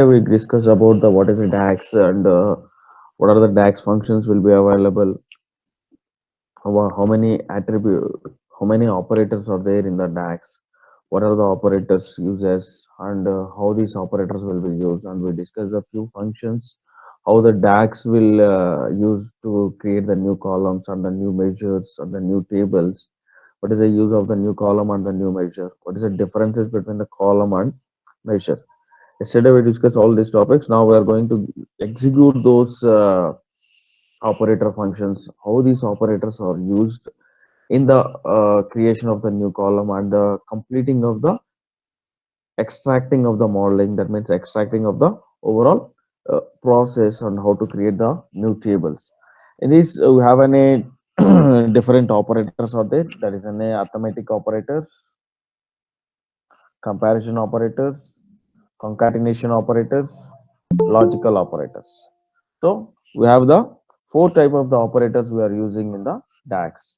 We discuss about the what is a DAX and what are the DAX functions will be available, how many how many operators are there in the DAX, what are the operators uses, and how these operators will be used. And we discuss a few functions, how the DAX will use to create the new columns and the new measures and the new tables. What is the use of the new column and the new measure? What is the differences between the column and measure? Yesterday we discussed all these topics. Now we are going to execute those operator functions, how these operators are used in the creation of the new column and the completing of the extracting of the modeling. That means extracting of the overall process on how to create the new tables. In this, we have any different operators are there. That is an arithmetic operators, comparison operators, concatenation operators, logical operators. So we have the four type of the operators we are using in the DAX.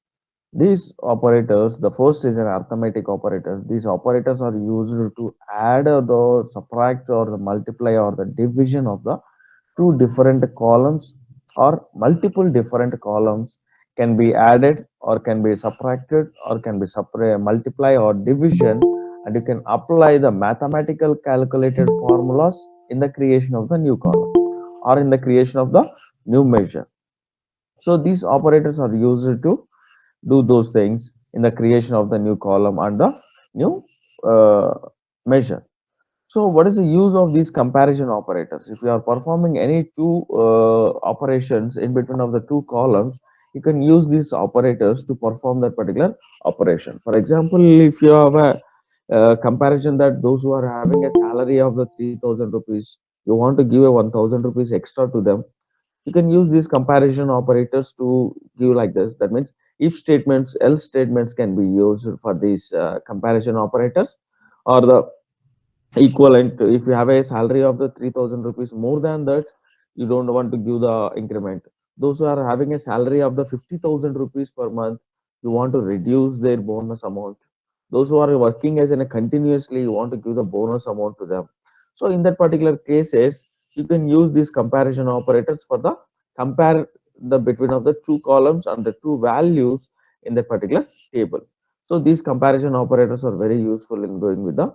These operators, the first is an arithmetic operator. These operators are used to add or the subtract or the multiply or the division of the two different columns or multiple different columns can be added or can be subtracted or can be multiply or division, and you can apply the mathematical calculated formulas in the creation of the new column or in the creation of the new measure. So these operators are used to do those things in the creation of the new column and the new uh, measure. So what is the use of these comparison operators? If you are performing any two operations in between of the two columns, you can use these operators to perform that particular operation. For example, if you have a comparison that those who are having a salary of the 3,000 rupees, you want to give a 1,000 rupees extra to them, you can use these comparison operators to give like this. That means if statements, else statements can be used for these comparison operators, or the equivalent. If you have a salary of the 3,000 rupees, more than that you don't want to give the increment. Those who are having a salary of the 50,000 rupees per month, you want to reduce their bonus amount. Those who are working as in a continuously, you want to give the bonus amount to them. So in that particular cases, you can use these comparison operators for the compare the between of the two columns and the two values in that particular table. So these comparison operators are very useful in going with the,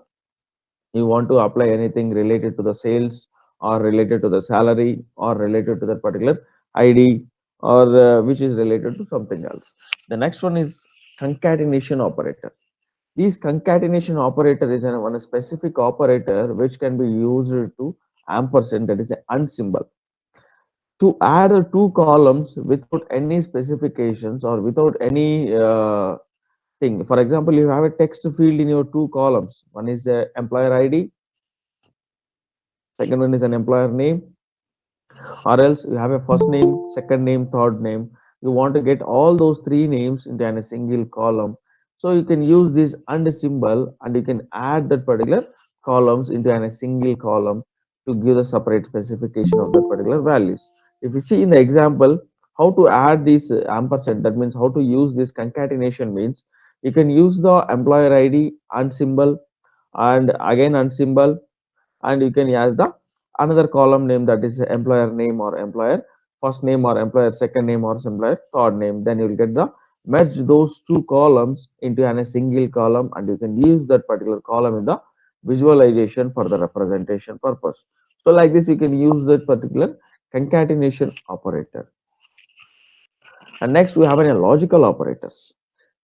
you want to apply anything related to the sales or related to the salary or related to that particular id, or which is related to something else. The next one is concatenation operator. This concatenation operator is one specific operator which can be used to ampersand, that is an and symbol, to add two columns without any specifications or without any thing. For example, you have a text field in your two columns. One is employer id, second one is an employer name, or else you have a first name, second name, third name. You want to get all those three names into a single column. So you can use this and symbol and you can add that particular columns into a single column to give the separate specification of the particular values. If you see in the example how to add this ampersand, that means how to use this concatenation means you can use the employer id and symbol and again and symbol, and you can add the another column name, that is employer name or employer first name or employer second name or employer third name. Then you will get the merge those two columns into a single column, and you can use that particular column in the visualization for the representation purpose. So like this you can use that particular concatenation operator. And next we have any logical operators.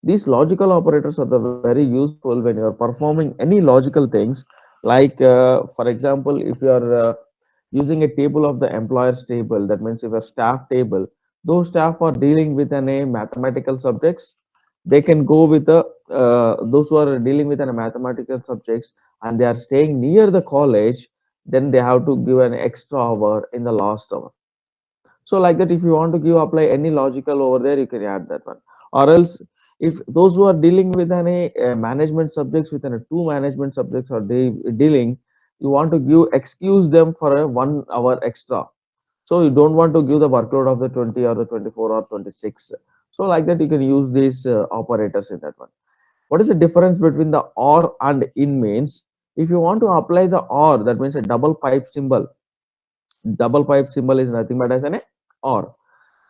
These logical operators are the very useful when you are performing any logical things. Like for example, if you are using a table of the employers table, that means if a staff table, those staff are dealing with an a mathematical subjects, they can go with the those who are dealing with an mathematical subjects and they are staying near the college, then they have to give an extra hour in the last hour. So like that, if you want to give apply any logical over there, you can add that one. Or else, if those who are dealing with any management subjects within a two management subjects are they dealing, you want to give excuse them for a 1 hour extra. So you don't want to give the workload of the 20 or the 24 or 26. So like that, you can use these operators in that one. What is the difference between the or and in means? If you want to apply the OR, that means a double pipe symbol. Double pipe symbol is nothing but as an OR.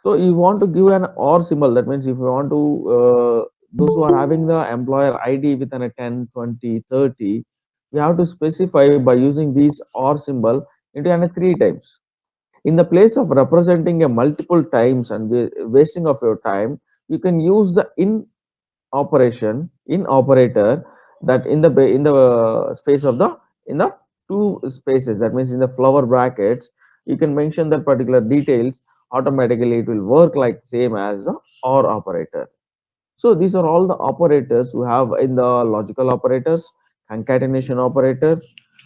So you want to give an OR symbol. That means if you want to, those who are having the employer ID within a 10, 20, 30, we have to specify by using these OR symbol into an three times. In the place of representing a multiple times and wasting of your time, you can use the in operator, that in the in the space of the, in the two spaces, that means in the flower brackets, you can mention that particular details. Automatically it will work like same as the OR operator. So these are all the operators we have in the logical operators: concatenation operator,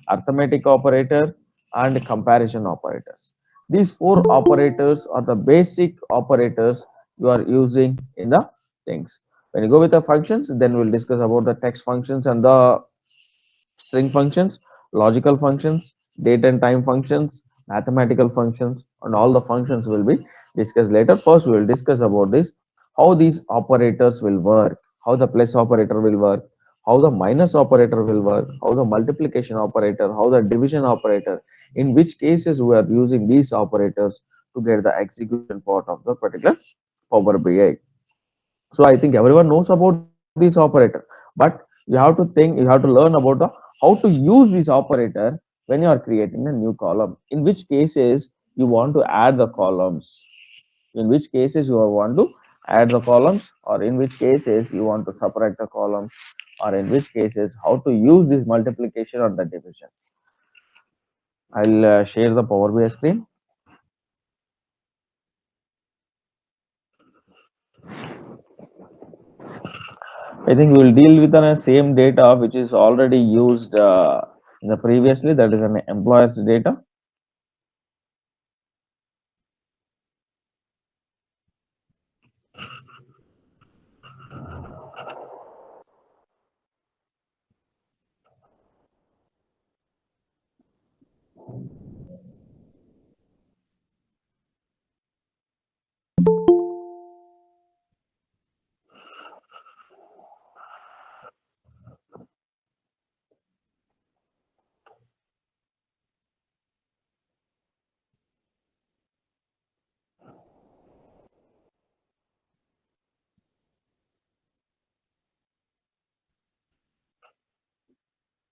arithmetic operator, and comparison operators. These four operators are the basic operators you are using in the things. When you go with the functions, then we'll discuss about the text functions and the string functions, logical functions, date and time functions, mathematical functions, and all the functions will be discussed later. First, we will discuss about this, how these operators will work, how the plus operator will work, how the minus operator will work, how the multiplication operator, how the division operator, in which cases we are using these operators to get the execution part of the particular Power BI. So I think everyone knows about this operator, but you have to think, you have to learn about the how to use this operator when you are creating a new column. In which cases you want to add the columns, in which cases you want to add the columns, or in which cases you want to separate the columns, or in which cases how to use this multiplication or the division. I'll share the Power BI screen. I think we will deal with the same data which is already used in the previously, that is an employer's data.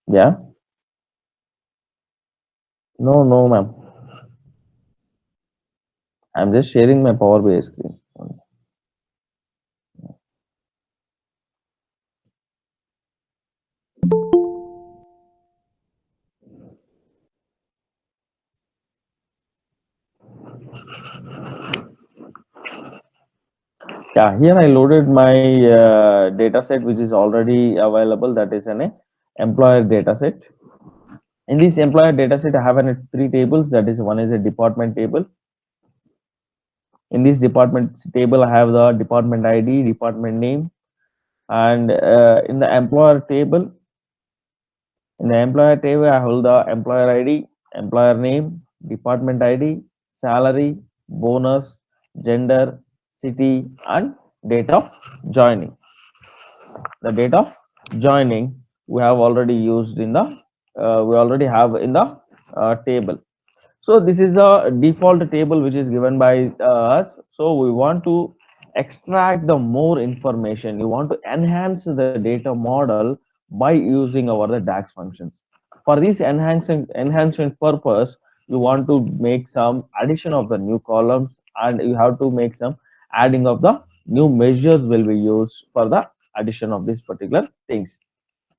Yeah. No, no, ma'am. I'm just sharing my Power BI screen. Yeah, here I loaded my data set which is already available. That is an employer data set. In this employer data set, I have three tables. That is, one is a department table. In this department table, I have the department ID, department name, and in the employer table, I hold the employer ID, employer name, department ID, salary, bonus, gender, city, and date of joining. The date of joining we have already used in the we already have in the table. So this is the default table which is given by us. So we want to extract the more information. You want to enhance the data model by using our the DAX functions. For this enhancement purpose, you want to make some addition of the new columns, and you have to make some adding of the new measures will be used for the addition of these particular things.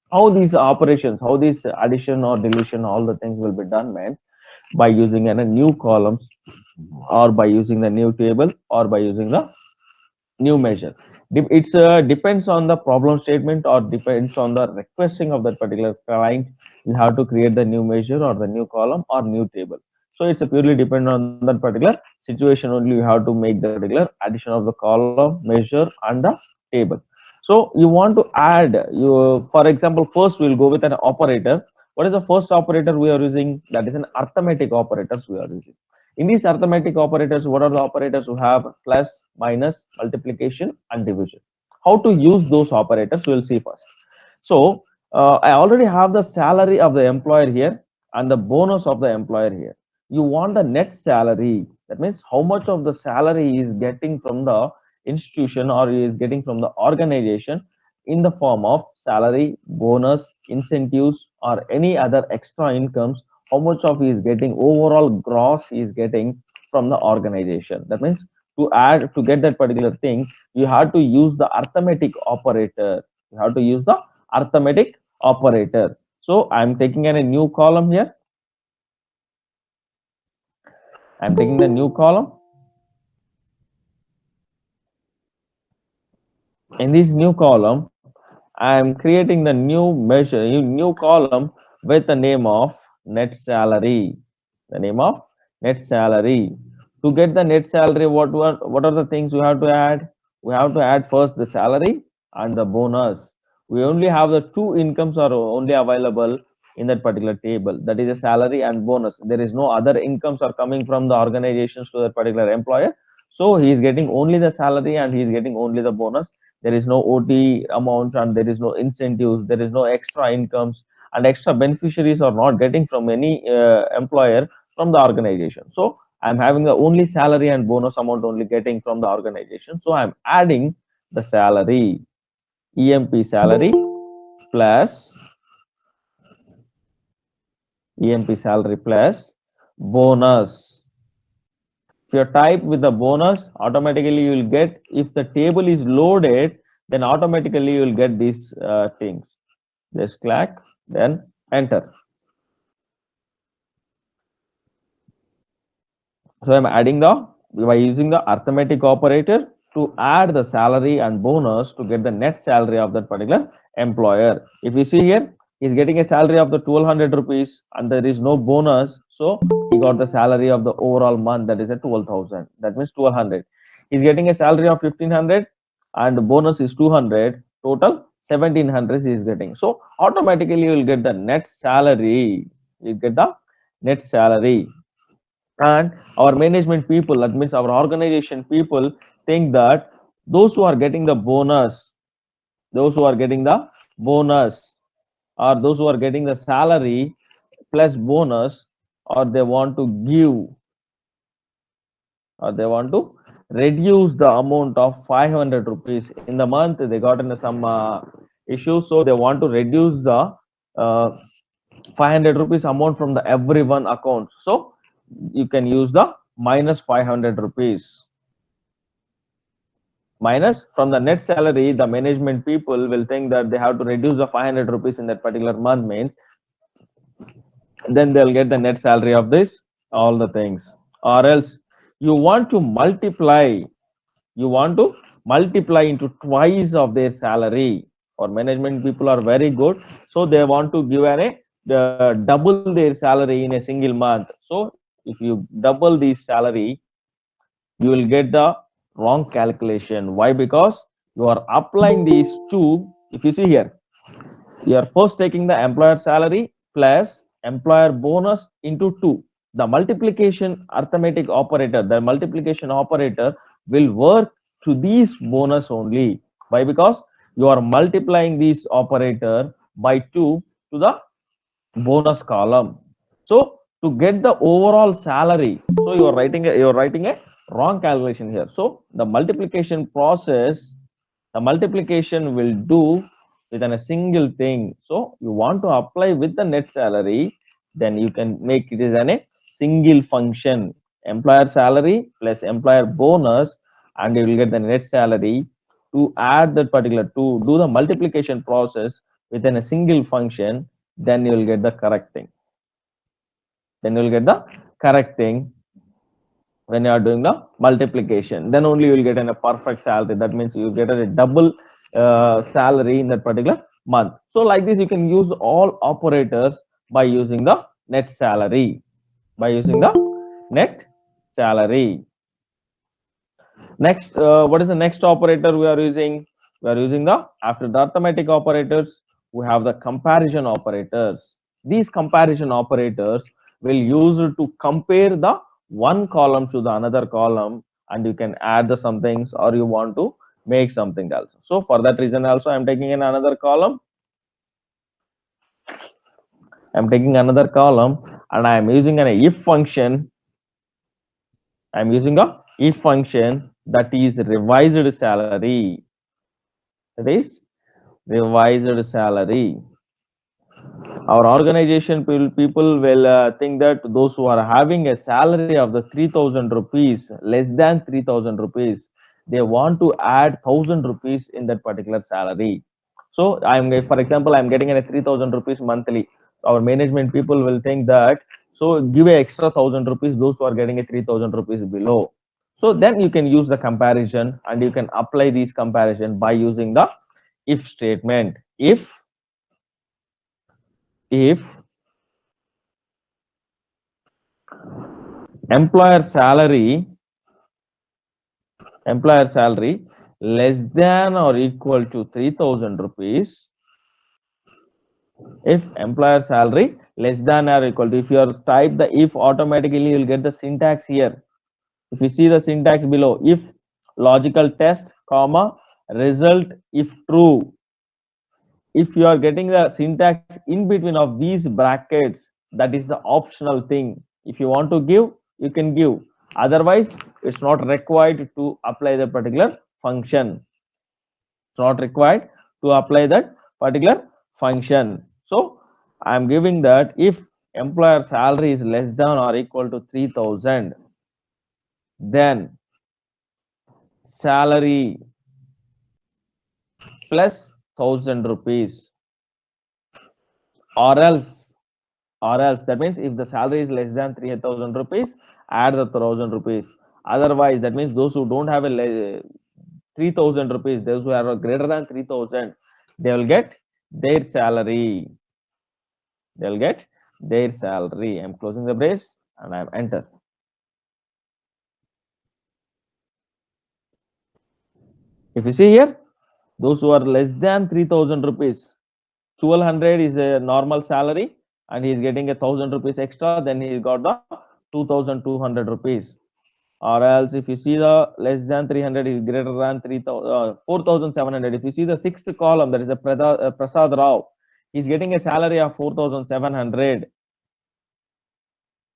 How these operations, how this addition or deletion, all the things will be done, man, by using a new columns, or by using the new table, or by using the new measure. It's depends on the problem statement, or depends on the requesting of that particular client. You have to create the new measure or the new column or new table. So it's a purely depend on that particular situation only. You have to make the particular addition of the column, measure, and the table. So you want to add, you, for example, first we'll go with an operator. What is the first operator we are using? That is an arithmetic operators we are using. In these arithmetic operators, what are the operators who have plus, minus, multiplication, and division? How to use those operators, we'll see first. So I already have the salary of the employer here and the bonus of the employer here. You want the net salary. That means how much of the salary he is getting from the institution or he is getting from the organization in the form of salary, bonus, incentives, or any other extra incomes. How much of he is getting overall gross he is getting from the organization. That means to get that particular thing, you have to use the arithmetic operator. You have to use the arithmetic operator. So I'm taking in a new column here. I'm taking the new column. In this new column, I'm creating the new measure, new column with the name of net salary. The name of net salary. To get the net salary, what are the things we have to add? We have to add first the salary and the bonus. We only have the two incomes are only available in that particular table. That is a salary and bonus. There is no other incomes are coming from the organizations to that particular employer. So he is getting only the salary and he is getting only the bonus. There is no OT amount and there is no incentives, there is no extra incomes, and extra beneficiaries are not getting from any employer from the organization. So I'm having the only salary and bonus amount only getting from the organization. So I'm adding the salary, EMP salary plus EMP salary plus bonus. If you type with the bonus, automatically you will get, if the table is loaded, then automatically you will get these things. Just click, then enter. So I'm adding by using the arithmetic operator to add the salary and bonus to get the net salary of that particular employer. If you see here, he's getting a salary of the 1200 rupees and there is no bonus. So he got the salary of the overall month, that is a 12,000. That means 1200. He's getting a salary of 1500 and the bonus is 200. Total 1700 he is getting. So automatically you will get the net salary. You get the net salary. And our management people, that means our organization people, think that those who are getting the bonus, those who are getting the bonus, or those who are getting the salary plus bonus, or they want to give, or they want to reduce the amount of 500 rupees in the month. They got into some issues, so they want to reduce the 500 rupees amount from the everyone account. So you can use the minus 500 rupees. Minus from the net salary, the management people will think that they have to reduce the 500 rupees in that particular month, means then they'll get the net salary of this, all the things. Or else you want to multiply, you want to multiply into twice of their salary. Or management people are very good, so they want to give double their salary in a single month. So if you double the salary, you will get the wrong calculation. Why? Because you are applying these two. If you see here, you are first taking the employer salary plus employer bonus into 2. The multiplication arithmetic operator, the multiplication operator will work to these bonus only. Why? Because you are multiplying this operator by 2 to the bonus column. So to get the overall salary, so you are writing a wrong calculation here. So the multiplication process, the multiplication will do within a single thing. So you want to apply with the net salary, then you can make it as a single function, employer salary plus employer bonus, and you will get the net salary. To add that particular, to do the multiplication process within a single function, then you will get the correct thing. Then you will get the correct thing when you are doing the multiplication. Then only you will get a perfect salary. That means you get a double salary in that particular month. So like this, you can use all operators by using the net salary. By using the net salary. Next, what is the next operator we are using? We are using the, after the arithmetic operators, we have the comparison operators. These comparison operators will use it to compare the one column to the another column, and you can add the some things, or you want to make something else. So for that reason also, I'm taking in another column. I'm taking another column and I'm using an if function. I'm using a if function that is revised salary. That is revised salary. Our organization people will think that those who are having a salary of the 3,000 rupees, less than 3,000 rupees, they want to add 1,000 rupees in that particular salary. So for example, I'm getting a 3,000 rupees monthly. Our management people will think that, so give a extra 1,000 rupees those who are getting a 3,000 rupees below. So then you can use the comparison and you can apply these comparison by using the if statement. If employer salary employer salary less than or equal to 3,000 rupees, if employer salary less than or equal to, if you are type the if, automatically you will get the syntax here. If you see the syntax below, if logical test comma result if true. If you are getting the syntax in between of these brackets, that is the optional thing. If you want to give, you can give, otherwise it's not required to apply the particular function. It's not required to apply that particular function. So I am giving that if employer salary is less than or equal to 3,000, then salary plus 1,000 rupees, or else that means if the salary is less than 3,000 rupees, add the 1,000 rupees. Otherwise, that means those who don't have a 3,000 rupees, those who are greater than 3,000, they will get their salary. They'll get their salary. I'm closing the brace and I'm enter. If you see here, those who are less than 3,000 rupees, 1,200 is a normal salary and he is getting a 1,000 rupees extra, then he got the 2,200 rupees. Or else if you see the less than 300 is greater than 4,700. If you see the sixth column, there is a Prasad Rao. He's getting a salary of 4,700.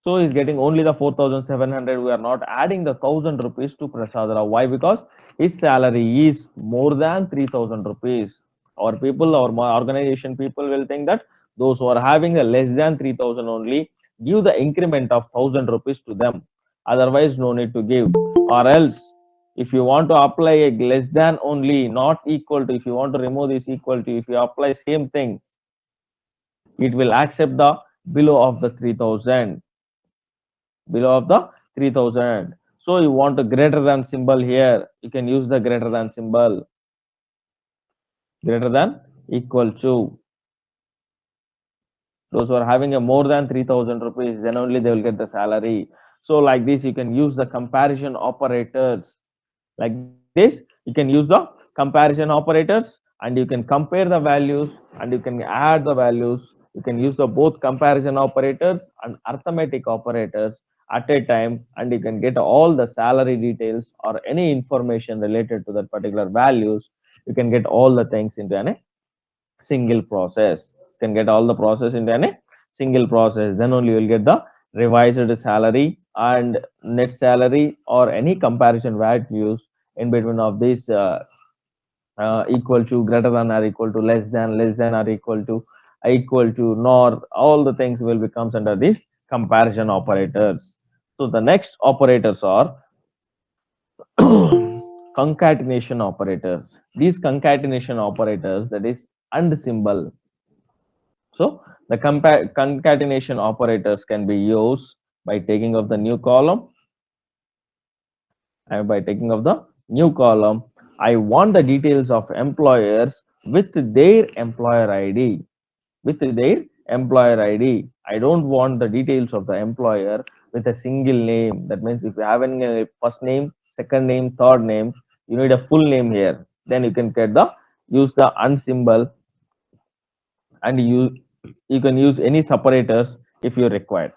So he's getting only the 4,700. We are not adding the 1,000 rupees to Prasad Rao. Why? Because his salary is more than 3,000 rupees. Our people, our organization people will think that those who are having a less than 3,000 only, give the increment of 1,000 rupees to them. Otherwise, no need to give. Or else, if you want to apply a less than only, not equal to, if you want to remove this equal to, if you apply same thing, it will accept the below of the 3,000. Below of the 3,000. So you want a greater than symbol here, you can use the greater than symbol. Greater than equal to, those who are having a more than 3,000 rupees, then only they will get the salary. So like this you can use the comparison operators. Like this you can use the comparison operators and you can compare the values and you can add the values. You can use the both comparison operators and arithmetic operators at a time, and you can get all the salary details or any information related to that particular values. You can get all the things into a single process. You can get all the process into a single process. Then only you will get the revised salary and net salary or any comparison values in between of these equal to, greater than or equal to, less than or equal to, nor, all the things will becomes under these comparison operators. So the next operators are concatenation operators. These concatenation operators, that is and symbol. So the concatenation operators can be used by taking of the new column, and by taking of the new column, I want the details of employers with their employer ID. With their employer ID. I don't want the details of the employer with a single name. That means if you have a first name, second name, third name, you need a full name here. Then you can get the use the and symbol, and you can use any separators if you require.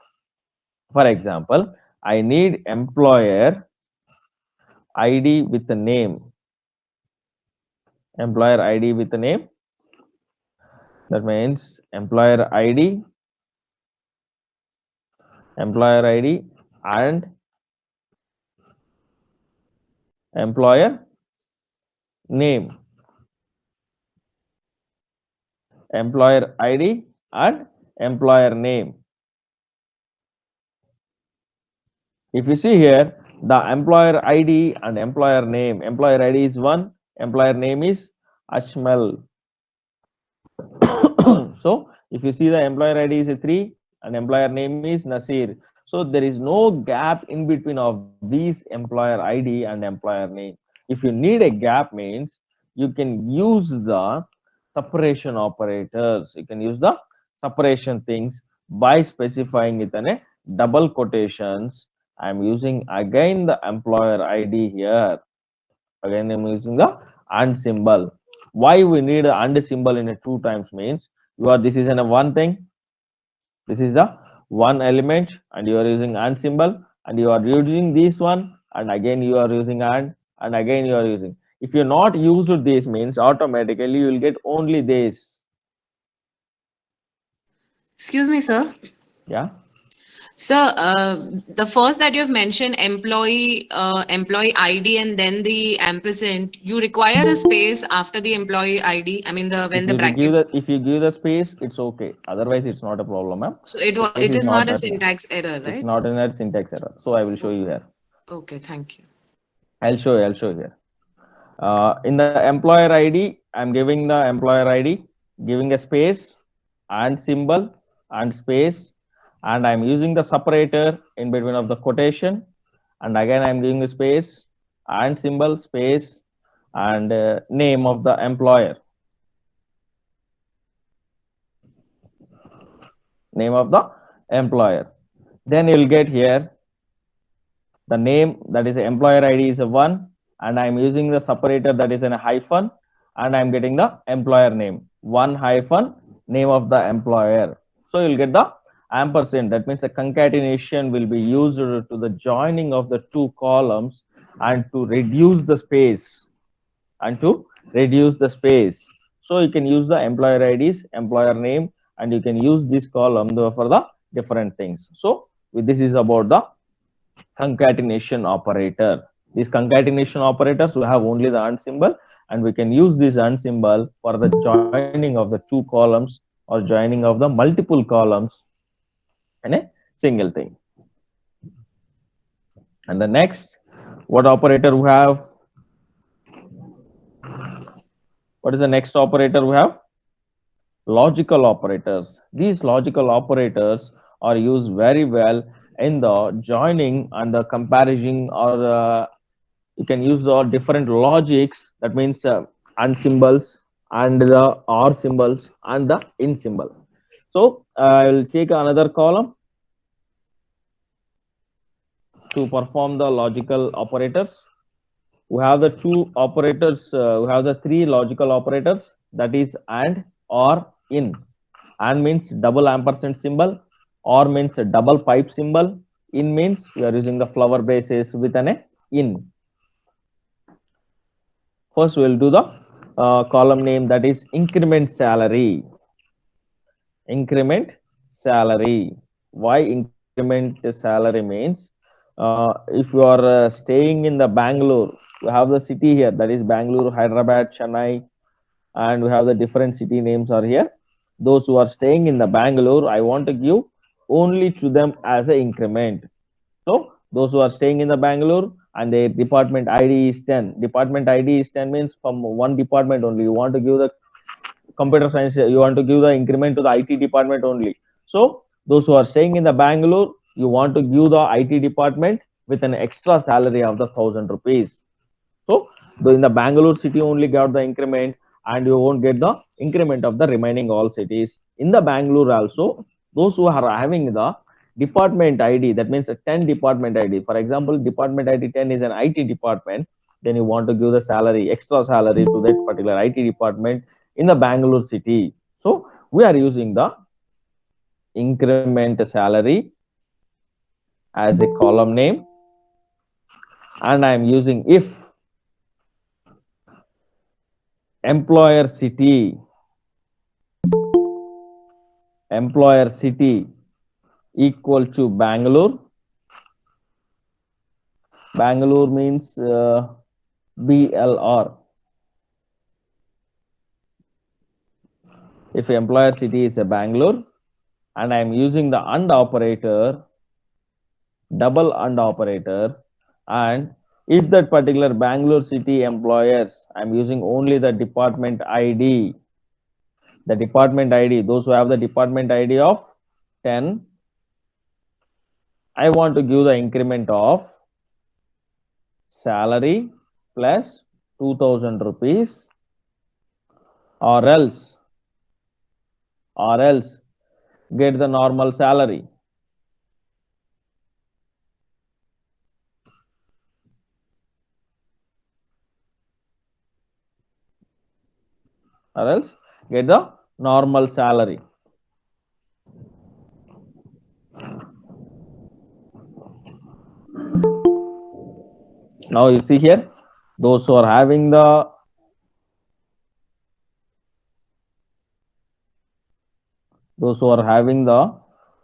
For example, I need employer ID with the name. Employer ID with the name. That means employer ID employer ID and employer name, employer ID and employer name. If you see here, the employer ID and employer ID is 1, employer name is Ashmal. So if you see the employer ID is a 3 and employer name is Nasir. So there is no gap in between of these employer ID and employer name. If you need a gap means you can use the separation operators. You can use the separation things by specifying it in a double quotations. I'm using again the employer ID here. Again, I'm using the and symbol. Why we need a and symbol in a two times means you are this is in a one thing. This is the one element, and you are using and symbol, and you are using this one, and again you are using and again you are using. If you not used this means automatically you will get only this. Excuse me, sir. Yeah. Sir, the first that you've mentioned, employee ID and then the ampersand, you require a space after the employee ID. I mean, the when the bracket. If you give the space, it's okay. Otherwise, it's not a problem, ma'am. So Space is it is not not a that. syntax error, It's right? not in that syntax error. So I will show you here. Okay, thank you. I'll show you here. In the employer ID, I'm giving the employer ID, giving a space and symbol and space, and I'm using the separator in between of the quotation, and again I'm giving a space and symbol, space, and name of the employer, name of the employer. Then you'll get here the name, that is employer ID is a 1, and I'm using the separator that is in a hyphen, and I'm getting the employer name 1 hyphen name of the employer. So you'll get the ampersand. That means the concatenation will be used to the joining of the two columns and to reduce the space, and to reduce the space. So you can use the employer IDs, employer name, and you can use this column for the different things. So this is about the concatenation operator. These concatenation operators, we have only the and symbol, and we can use this and symbol for the joining of the two columns or joining of the multiple columns in a single thing. And the next, what operator we have? What is the next operator we have? Logical operators. These logical operators are used very well in the joining and the comparison, or you can use the different logics. That means and symbols and the or symbols and the in symbol. So I will take another column to perform the logical operators. We have the two operators. We have the three logical operators, that is and, or, in. And means double ampersand symbol, or means a double pipe symbol, in means we are using the flower basis with an in. First, we will do the column name, that is increment salary. Increment salary. Why increment salary means if you are staying in the Bangalore, we have the city here, that is Bangalore, Hyderabad, Chennai, and we have the different city names are here. Those who are staying in the Bangalore, I want to give only to them as an increment. So those who are staying in the Bangalore and their department ID is 10. Department ID is 10 means from one department only. You want to give the computer science, you want to give the increment to the IT department only. So those who are staying in the Bangalore, you want to give the IT department with an extra salary of the 1,000 rupees. So in the Bangalore city only got the increment, and you won't get the increment of the remaining all cities. In the Bangalore also, those who are having the department ID, that means a 10 department ID. For example, department ID 10 is an IT department, then you want to give the salary, extra salary to that particular IT department in the Bangalore city. So we are using the increment salary as a column name, and I am using if employer city, employer city equal to Bangalore. Bangalore means BLR. If employer city is a Bangalore and I am using the AND operator, double AND operator, and if that particular Bangalore city employers, I am using only the department ID, those who have the department ID of 10, I want to give the increment of salary plus 2000 rupees, or else get the normal salary, or else get the normal salary. Now you see here, those who are having the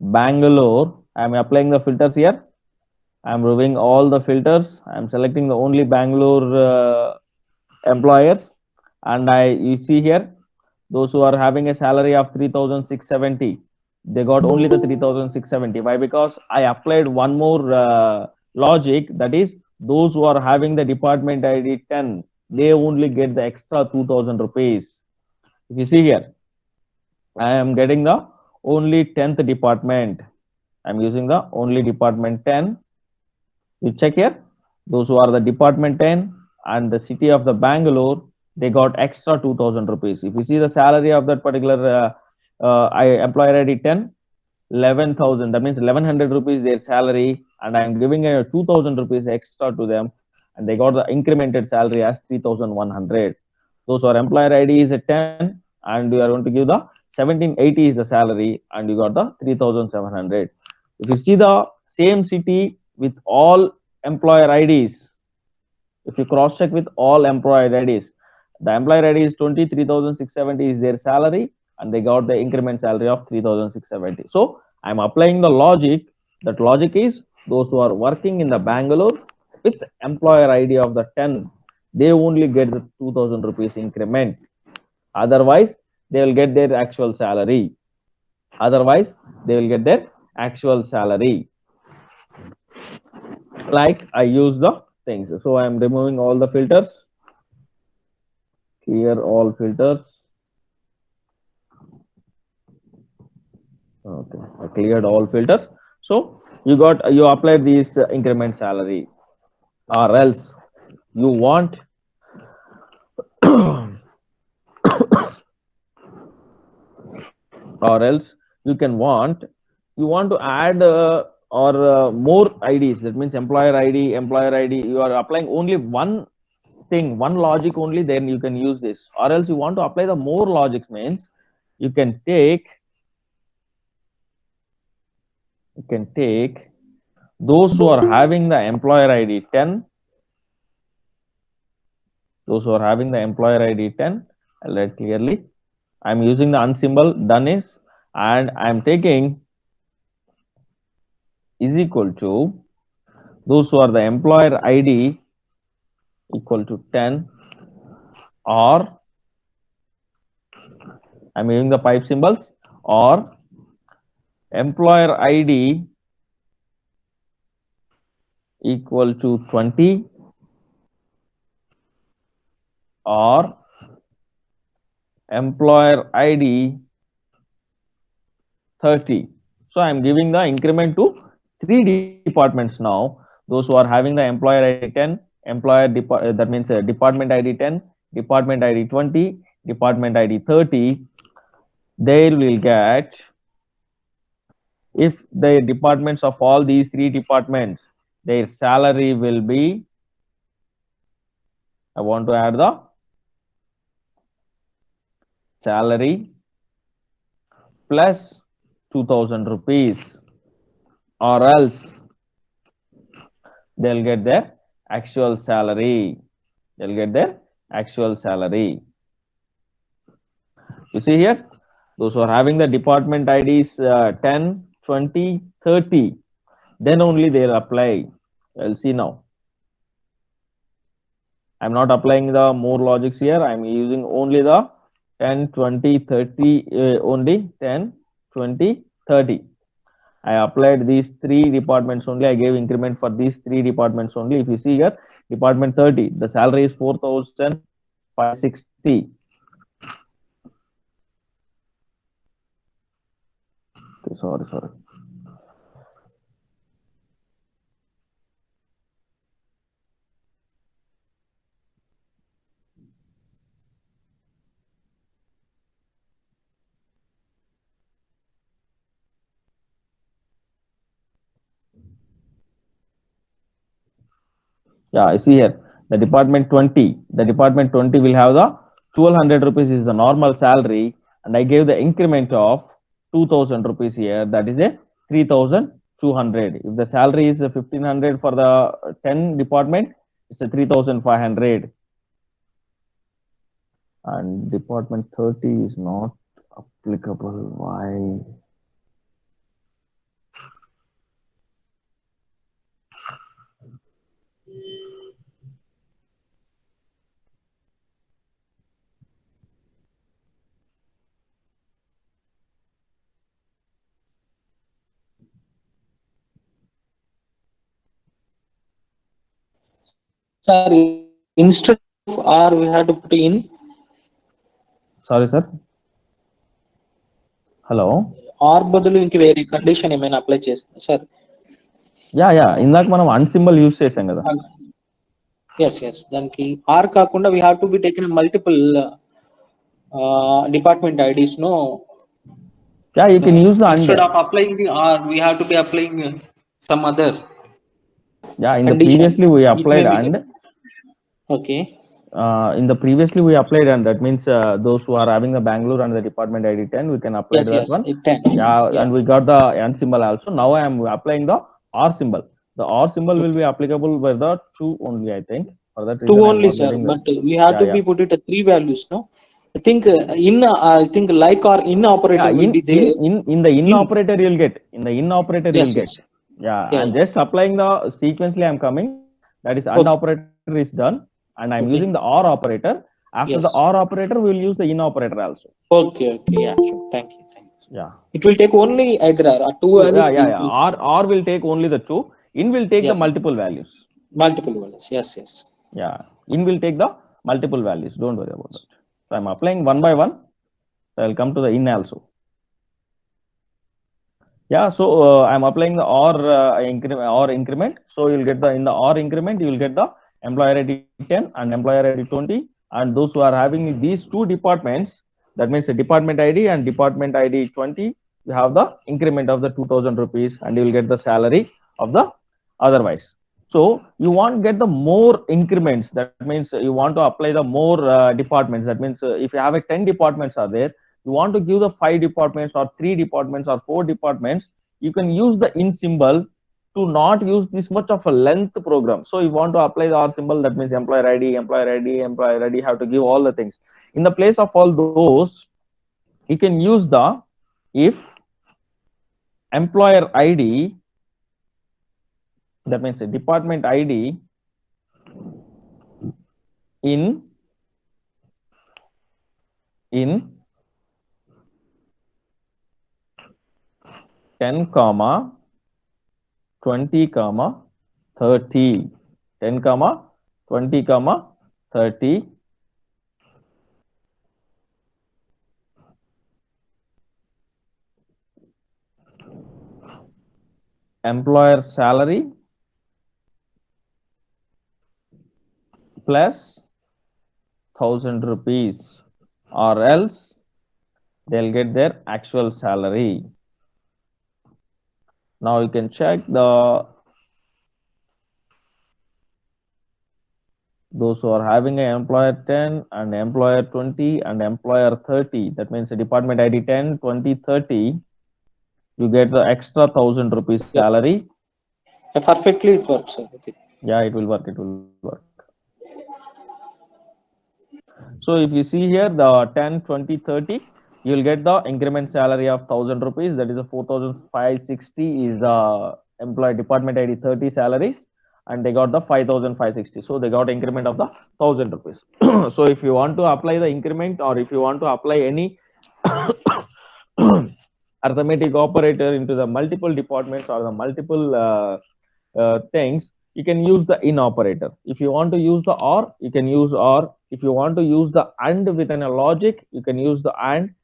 Bangalore, I am applying the filters here. I am removing all the filters. I am selecting the only Bangalore employers, and you see here, those who are having a salary of 3670, they got only the 3670. Why? Because I applied one more logic, that is, those who are having the department ID 10, they only get the extra 2000 rupees. If you see here, I am getting the only 10th department. I am using the only department 10. You check here, those who are the department 10 and the city of the Bangalore, they got extra 2000 rupees. If you see the salary of that particular employer ID 10, 11,000, that means 1100 rupees their salary, and I am giving a 2000 rupees extra to them, and they got the incremented salary as 3100. Those who are employer ID is a 10, and you are going to give the 1780 is the salary, and you got the 3700. If you see the same city with all employer IDs, if you cross check with all employer IDs, the employer ID is 23,670 is their salary, and they got the increment salary of 3,670. So I'm applying the logic. That logic is, those who are working in the Bangalore with employer ID of the 10, they only get the 2000 rupees increment. Otherwise, they will get their actual salary. Otherwise, they will get their actual salary. Like I use the things. So I am removing all the filters. Clear all filters. Okay, I cleared all filters. So you applied these increment salary, or else you want or else you want to add or more IDs. That means employer ID. You are applying only one thing, one logic only. Then you can use this. Or else you want to apply the more logics, means you can take those who are having the employer ID 10, those who are having the employer ID 10, I'll write clearly. I'm using the unsymbol done is, and I'm taking is equal to those who are the employer ID equal to 10, or I'm using the pipe symbols, or employer ID equal to 20, or employer ID 30. So I'm giving the increment to 3 departments now. Those who are having the employer ID 10, that means department ID 10, department ID 20, department ID 30, they will get, if the departments of all these 3 departments, their salary will be, I want to add the salary plus 2000 rupees, or else they'll get their actual salary. They'll get their actual salary. You see here, those who are having the department IDs 10, 20, 30. Then only they'll apply. I'll see now. I'm not applying the more logics here. I'm using only the 10, 20, 30, only 10, 20, 30. I applied these three departments only. I gave increment for these three departments only. If you see here, department 30, the salary is 4,560. Sorry. Yeah, I see here the department 20. The department 20 will have the 1200 rupees is the normal salary, and I gave the increment of 2000 rupees here. That is a 3200. If the salary is 1500 for the 10 department, it's a 3500. And department 30 is not applicable. Why? Sir, instead of R, we have to put in Sorry, sir. Hello. R బదులు ఇంక వేరే condition ఏమైనా apply చేస్తా sir? Yeah ఇందాక మనం అన్సింబల్ use చేసాం కదా. Yes దానికి ఆర్ కాకుండా we have to be taken multiple department IDs no. Yeah, you can use the Instead and. of applying the R, we have to be applying some other Yeah, in the condition. previously we It may applied be and. okay. In the previously we applied and that means those who are having the Bangalore and the department ID 10, we can apply that one. 10. Yeah, and we got the N symbol also. Now I am applying the R symbol. The R symbol will be applicable by the two only, I think. For that reason, Two I am only, not sir. getting But the. we have to Yeah. be put it at three values, no? I think I think like or in operator Yeah, will be there. in the in In. operator you'll get. In the in operator you'll Yes. get. Yeah, Yeah. I'm just applying the sequentially I'm coming. That is and Okay. operator is done, and I'm Okay. using the or operator. After Yes. the or operator, we will use the in operator also. Okay. Yeah, sure. Thank you. Yeah. It will take only either or two Two, values. yeah. Or will take only the two. In will take the Yeah. multiple values. Multiple values. Yes. Yeah. In will take the multiple values. Don't worry about that. So I'm applying one by one. So I'll come to the in also. Yeah, so I'm applying the or increment. So you'll get the in the or increment, you will get the employer ID 10 and employer ID 20. And those who are having these two departments, that means the department ID and department ID 20, you have the increment of the 2000 rupees and you will get the salary of the otherwise. So you want to get the more increments. That means you want to apply the more departments. That means if you have a 10 departments are there, you want to give the 5 departments or 3 departments or 4 departments, you can use the in symbol to not use this much of a length program. So you want to apply the R symbol, that means employer ID, have to give all the things. In the place of all those, you can use the if employer ID, that means the department ID in 10 comma 20 comma 30, 10 comma 20 comma 30, employer salary plus 1000 rupees, or else they'll get their actual salary. Now you can check those who are having an employer 10 and employer 20 and employer 30, that means the department ID 10, 20, 30, you get the extra 1000 rupees salary. Yeah, perfectly it works, sir. Yeah, it will work. So if you see here the 10, 20, 30, you will get the increment salary of 1000 rupees, that is a 4560 is the employee department id 30 salaries, and they got the 5560, so they got increment of the 1000 rupees. So if you want to apply the increment, or if you want to apply any arithmetic operator into the multiple departments or the multiple things, you can use the in operator. If you want to use the or, you can use or. If you want to use the and within a logic, you can use the and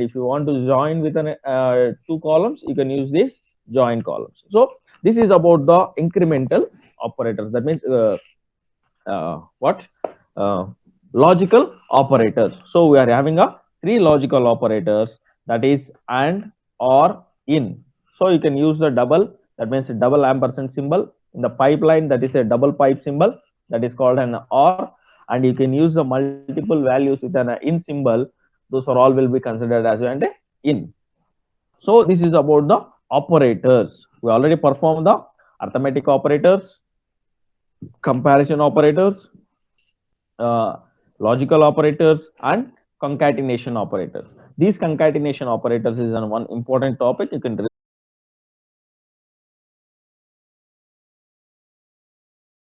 if you want to join within two columns, you can use this join columns. So this is about the incremental operators. That means what logical operators. So we are having a three logical operators, that is and, or, in. So you can use the double, that means double ampersand symbol in the pipeline, that is a double pipe symbol, that is called an or, and you can use the multiple values with an in symbol. Those are all will be considered as an in. So this is about the operators. We already performed the arithmetic operators, comparison operators, uh, logical operators, and concatenation operators. These concatenation operators is one important topic. You can